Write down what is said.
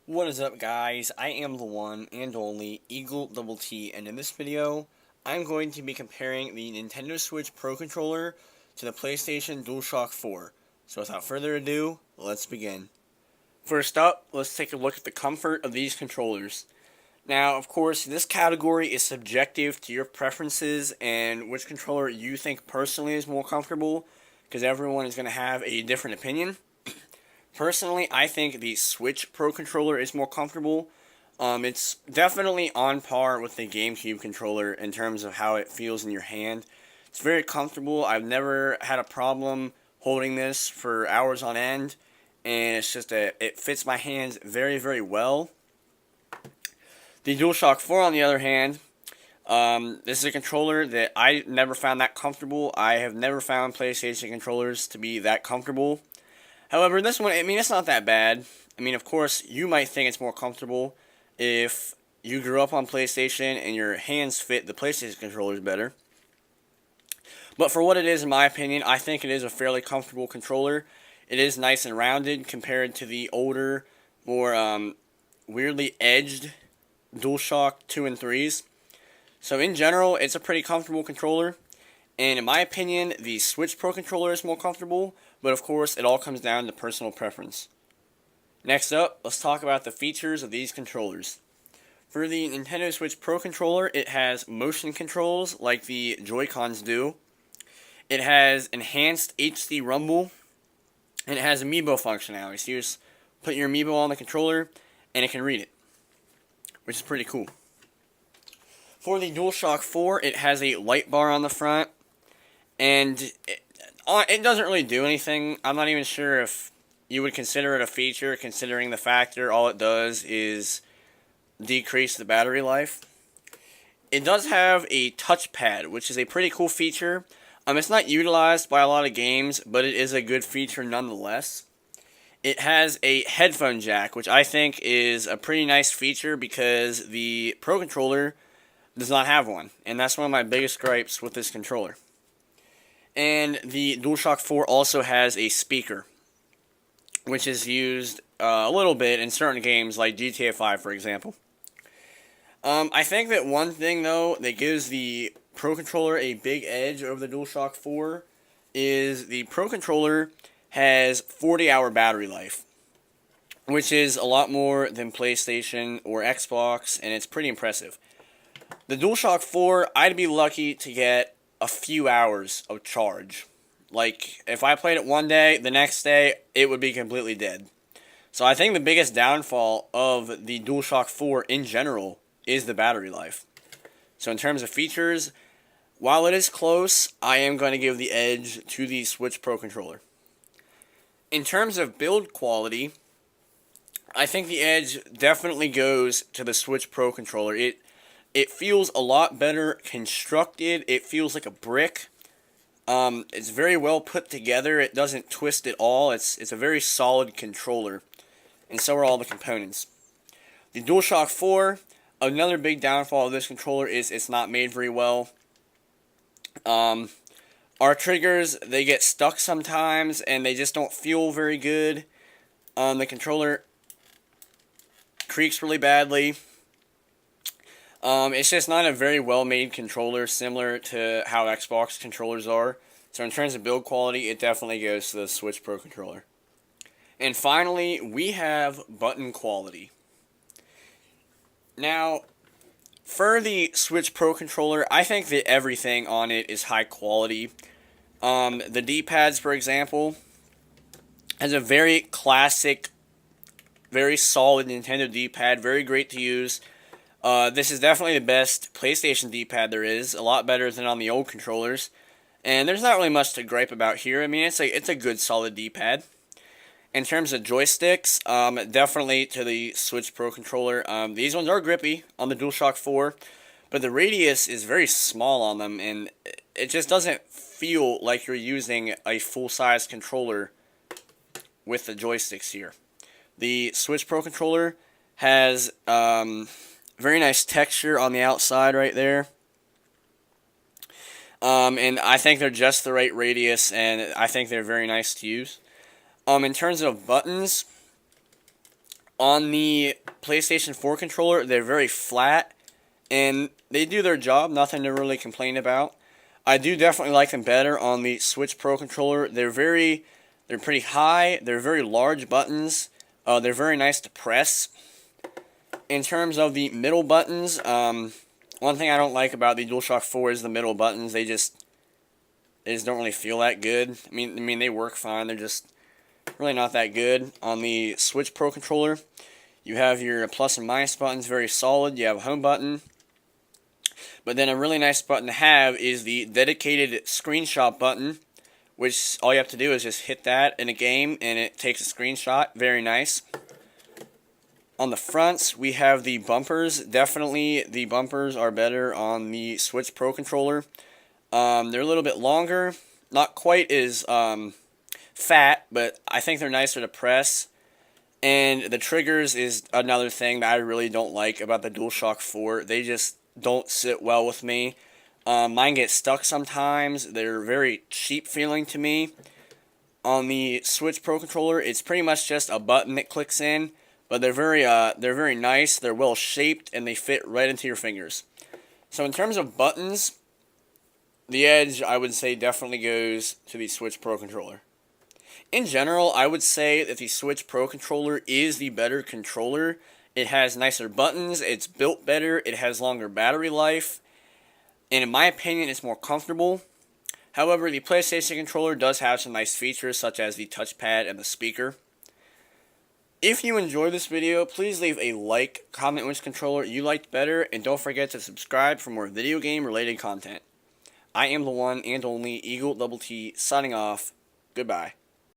What is up, guys? I am the one and only Eagle Double T, and in this video, I'm going to be comparing the Nintendo Switch Pro Controller to the PlayStation DualShock 4. So without further ado, let's begin. First up, let's take a look at the comfort of these controllers. Now, of course, this category is subjective to your preferences and which controller you think personally is more comfortable, because everyone is going to have a different opinion. Personally, I think the Switch Pro Controller is more comfortable. It's definitely on par with the GameCube controller in terms of how it feels in your hand. It's very comfortable. I've never had a problem holding this for hours on end, and it fits my hands very, very well. The DualShock 4, on the other hand, this is a controller that I never found that comfortable. I have never found PlayStation controllers to be that comfortable. However, this one, it's not that bad. Of course, you might think it's more comfortable if you grew up on PlayStation and your hands fit the PlayStation controllers better. But for what it is, in my opinion, I think it is a fairly comfortable controller. It is nice and rounded compared to the older, more weirdly edged DualShock 2 and 3s. So in general, it's a pretty comfortable controller. And in my opinion, the Switch Pro Controller is more comfortable, but of course, it all comes down to personal preference. Next up, let's talk about the features of these controllers. For the Nintendo Switch Pro Controller, it has motion controls like the Joy-Cons do. It has enhanced HD rumble, and it has amiibo functionality. So you just put your amiibo on the controller, and it can read it, which is pretty cool. For the DualShock 4, it has a light bar on the front, and it doesn't really do anything. I'm not even sure if you would consider it a feature, considering the factor all it does is decrease the battery life. It does have a touchpad, which is a pretty cool feature. It's not utilized by a lot of games, but it is a good feature nonetheless. It has a headphone jack, which I think is a pretty nice feature because the Pro Controller does not have one, and that's one of my biggest gripes with this controller. And the DualShock 4 also has a speaker, which is used a little bit in certain games like GTA 5, for example. I think that one thing, though, that gives the Pro Controller a big edge over the DualShock 4 is the Pro Controller has 40-hour battery life, which is a lot more than PlayStation or Xbox, and it's pretty impressive. The DualShock 4, I'd be lucky to get a few hours of charge. Like, if I played it one day, the next day, it would be completely dead. So I think the biggest downfall of the DualShock 4 in general is the battery life. So in terms of features, while it is close, I am going to give the edge to the Switch Pro Controller. In terms of build quality, I think the edge definitely goes to the Switch Pro Controller. It feels a lot better constructed. It feels like a brick. It's very well put together. It doesn't twist at all. It's a very solid controller. And so are all the components. The DualShock 4, another big downfall of this controller is it's not made very well. Our triggers, they get stuck sometimes, and they just don't feel very good. The controller creaks really badly. It's just not a very well-made controller, similar to how Xbox controllers are. So in terms of build quality, it definitely goes to the Switch Pro Controller. And finally, we have button quality. Now, for the Switch Pro Controller, I think that everything on it is high quality. The D-pads, for example, has a very classic, very solid Nintendo D-pad, very great to use. This is definitely the best PlayStation D-pad there is, a lot better than on the old controllers. And there's not really much to gripe about here. It's a good solid D-pad. In terms of joysticks, definitely to the Switch Pro Controller. These ones are grippy on the DualShock 4, but the radius is very small on them, and it just doesn't feel like you're using a full-size controller with the joysticks here. The Switch Pro Controller has very nice texture on the outside right there. And I think they're just the right radius, and I think they're very nice to use. In terms of buttons, On the PlayStation 4 controller, they're very flat, and they do their job, nothing to really complain about. I do definitely like them better on the Switch Pro controller. They're pretty high, they're very large buttons, they're very nice to press. In terms of the middle buttons, one thing I don't like about the DualShock 4 is the middle buttons. They just don't really feel that good. I mean they work fine. They're just really not that good. On the Switch Pro controller, you have your plus and minus buttons, very solid. You have a home button. But then a really nice button to have is the dedicated screenshot button, which all you have to do is just hit that in a game and it takes a screenshot. Very nice. On the fronts, we have the bumpers. Definitely the bumpers are better on the Switch Pro controller. They're a little bit longer, not quite as fat, but I think they're nicer to press. And the triggers is another thing that I really don't like about the DualShock 4. They just don't sit well with me. Mine get stuck sometimes. They're very cheap feeling to me. On the Switch Pro controller, it's pretty much just a button that clicks in, but they're very nice. They're well shaped and they fit right into your fingers. So in terms of buttons, the edge I would say definitely goes to the Switch Pro controller. In general, I would say that the Switch Pro controller is the better controller. It has nicer buttons, it's built better, it has longer battery life, and in my opinion, it's more comfortable. However, the PlayStation controller does have some nice features, such as the touchpad and the speaker. If you enjoyed this video, please leave a like, comment which controller you liked better, and don't forget to subscribe for more video game related content. I am the one and only Eagle Double T signing off. Goodbye.